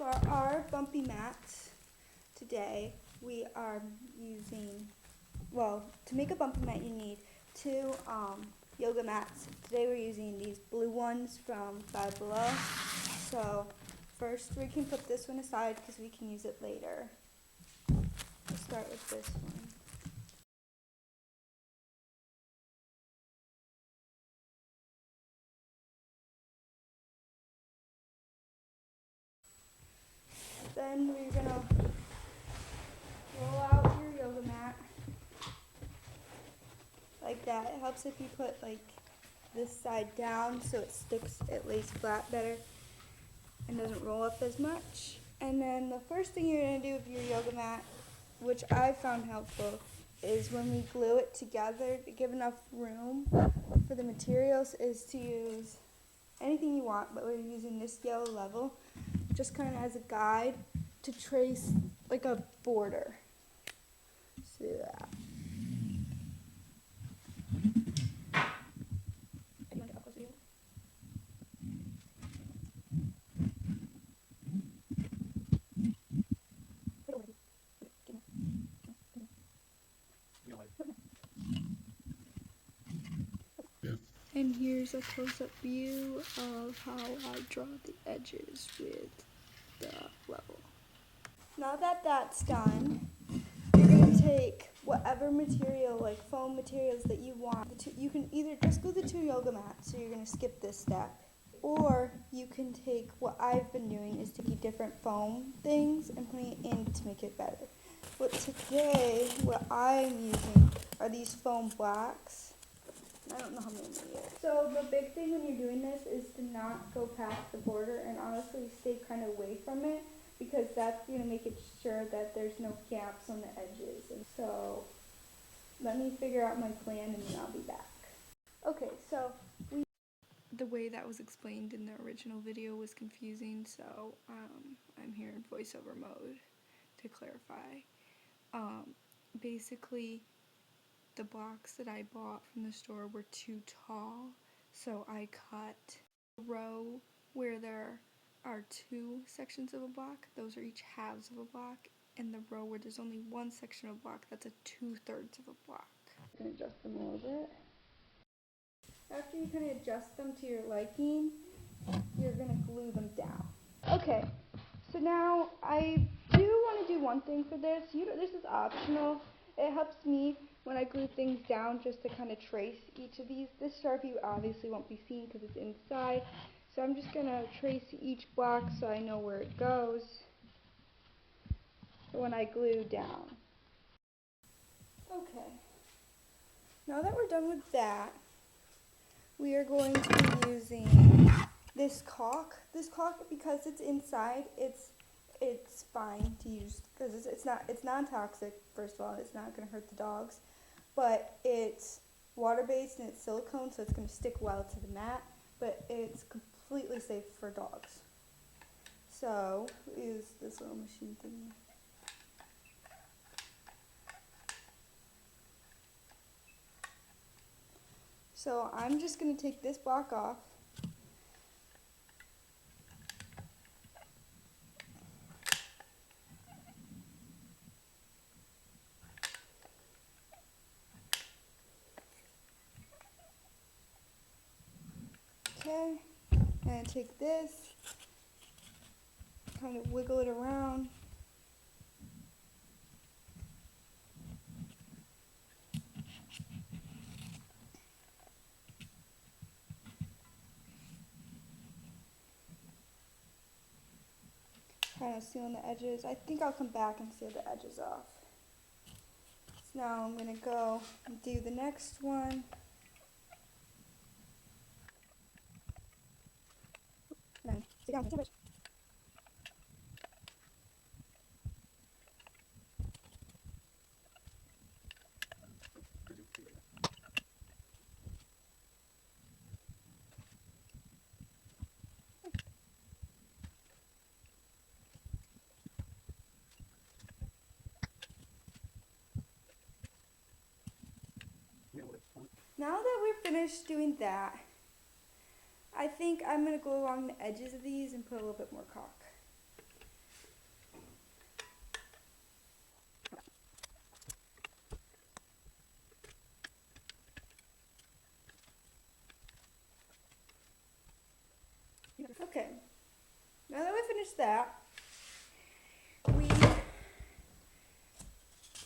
For our bumpy mats today, we are using, well, to make a bumpy mat you need two yoga mats. Today we're using these blue ones from Five Below. So first we can put this one aside because we can use it later. We'll start with this one. Then we're gonna roll out your yoga mat like that. It helps if you put like this side down so it sticks, it lays flat better and doesn't roll up as much. And then the first thing you're gonna do with your yoga mat, which I found helpful, is when we glue it together to give enough room for the materials, is to use anything you want, but we're using this yellow level just kind of as a guide to trace like a border. So that. And here's a close-up view of how I draw the edges with the level. Now that that's done, you're going to take whatever material, like foam materials that you want. You can either just glue the two yoga mats, so you're going to skip this step, or you can take what I've been doing is taking different foam things and putting it in to make it better. But today, what I'm using are these foam blacks. I don't know how many yet. So the big thing when you're doing this is to not go past the border and honestly stay kind of away from it, because that's going to make it sure that there's no gaps on the edges. And so let me figure out my plan and then I'll be back. Okay, so the way that was explained in the original video was confusing, so I'm here in voiceover mode to clarify. Basically, the blocks that I bought from the store were too tall, so I cut a row where there are two sections of a block. Those are each halves of a block, and the row where there's only one section of a block, that's a 2/3 of a block. I'm going to adjust them a little bit. After you kind of adjust them to your liking, you're going to glue them down. Okay, so now I do want to do one thing for this. This is optional. It helps me when I glue things down just to kind of trace each of these. This Sharpie obviously won't be seen because it's inside, so I'm just going to trace each block so I know where it goes when I glue down. Okay, now that we're done with that, we are going to be using this caulk. This caulk, because it's inside, it's fine to use because it's non-toxic. First of all, it's not going to hurt the dogs, but it's water-based and it's silicone, so it's going to stick well to the mat, but it's completely safe for dogs. So we use this little machine thingy. So I'm just going to take this block off. Okay, and take this, kind of wiggle it around. Kind of sealing the edges. I think I'll come back and seal the edges off. So now I'm going to go and do the next one. Sit down, Now that we're finished doing that, I think I'm going to go along the edges of these and put a little bit more caulk. Okay, now that we finished that,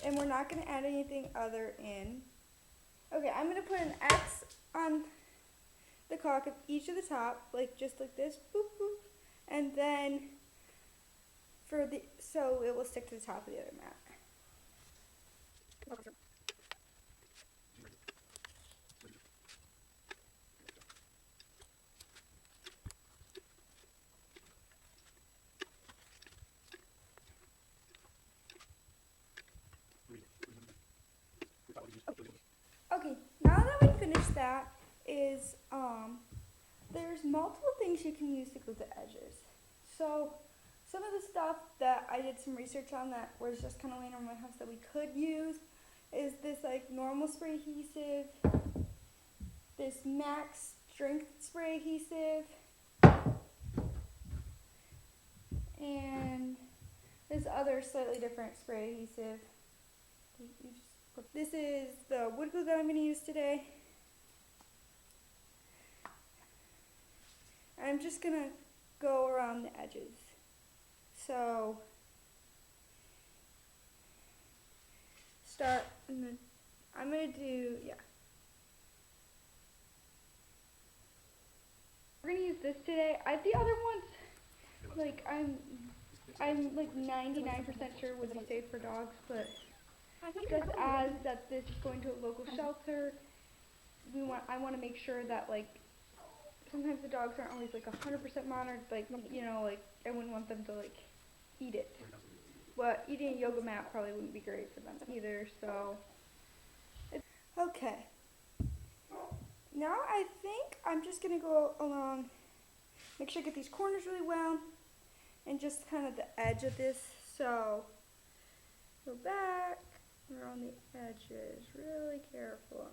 and we're not going to add anything other in. Okay, I'm going to put an X on the caulk of each of the top, like just like this, boop, boop, and then so it will stick to the top of the other mat. Okay, now that we finished that, there's multiple things you can use to glue the edges. So some of the stuff that I did some research on that was just kind of laying around my house that we could use is this like normal spray adhesive, this max strength spray adhesive, and this other slightly different spray adhesive. This is the wood glue that I'm going to use today. I'm just going to go around the edges. So, start, and then I'm going to do, We're going to use this today. The other ones, like, I'm like 99% sure would be safe for dogs, but just as that this is going to a local shelter, I want to make sure that, like, sometimes the dogs aren't always like 100% monitored, like, you know, like I wouldn't want them to like eat it. But eating a yoga mat probably wouldn't be great for them either, so. Okay. Now I think I'm just gonna go along, make sure I get these corners really well, and just kind of the edge of this. So go back around the edges, really careful.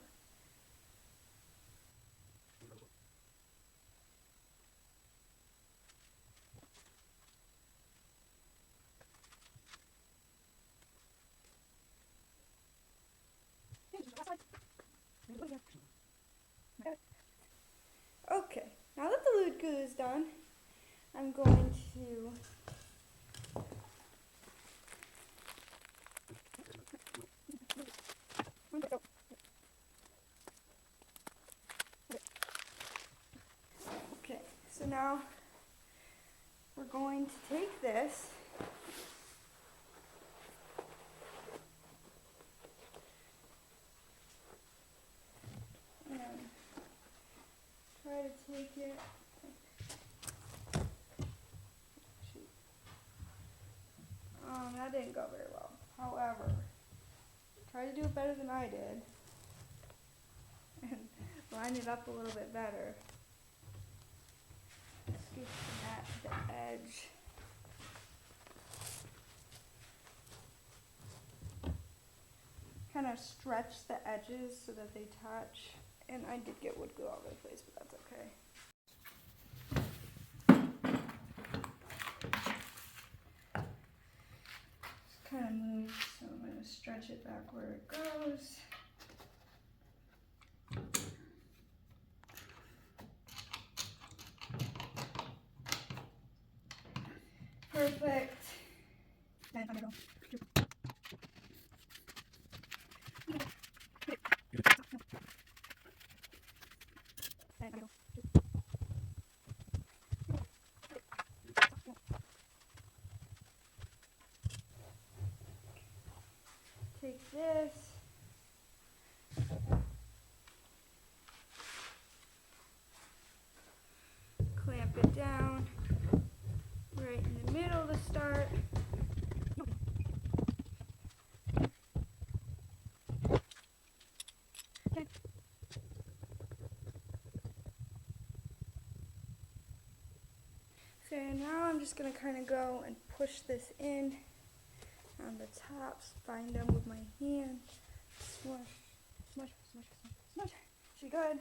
Okay, now that the wood glue is done, I'm going to so now we're going to take this and try to take it. Shoot. That didn't go very well. However, try to do it better than I did and line it up a little bit better. Scoop that to the edge. Kind of stretch the edges so that they touch. And I did get wood glue all over the place, but that's okay. Just kind of move, so I'm going to stretch it back where it goes. Perfect. Take this. Clamp it down right in the middle to start. So now I'm just going to kind of go and push this in on the tops, bind them with my hand, smush, smush, smush, smush, smush. Should be good.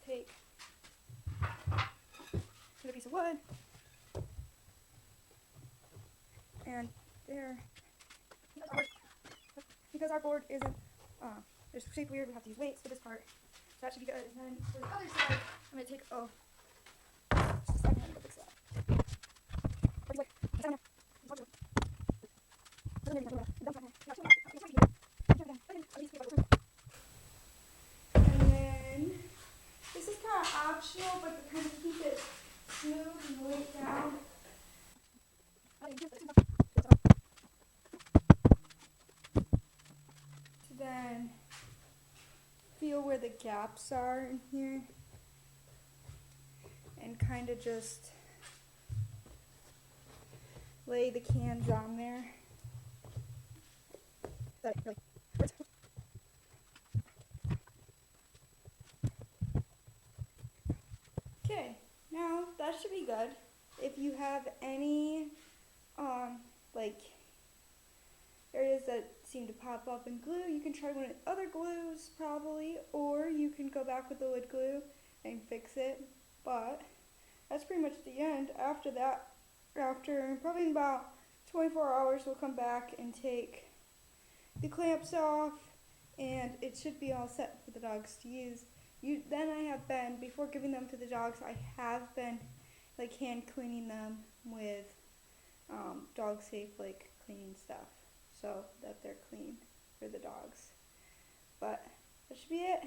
Take a piece of wood, and there, because our board isn't, it's shaped weird, we have to use weights for this part, so that should be good. And then for the other side, I'm going to take, just a second, I'm going to fix that. And then this is kind of optional, but to kind of keep it smooth and lay it down. To then feel where the gaps are in here and kind of just lay the cans on there. Okay, now that should be good. If you have any like areas that seem to pop up in glue, you can try one of the other glues probably, or you can go back with the wood glue and fix it. But that's pretty much the end. After that, after probably in about 24 hours, we'll come back and take the clamps off, and it should be all set for the dogs to use. Then I have been, before giving them to the dogs, I have been like hand cleaning them with dog safe like cleaning stuff so that they're clean for the dogs. But that should be it.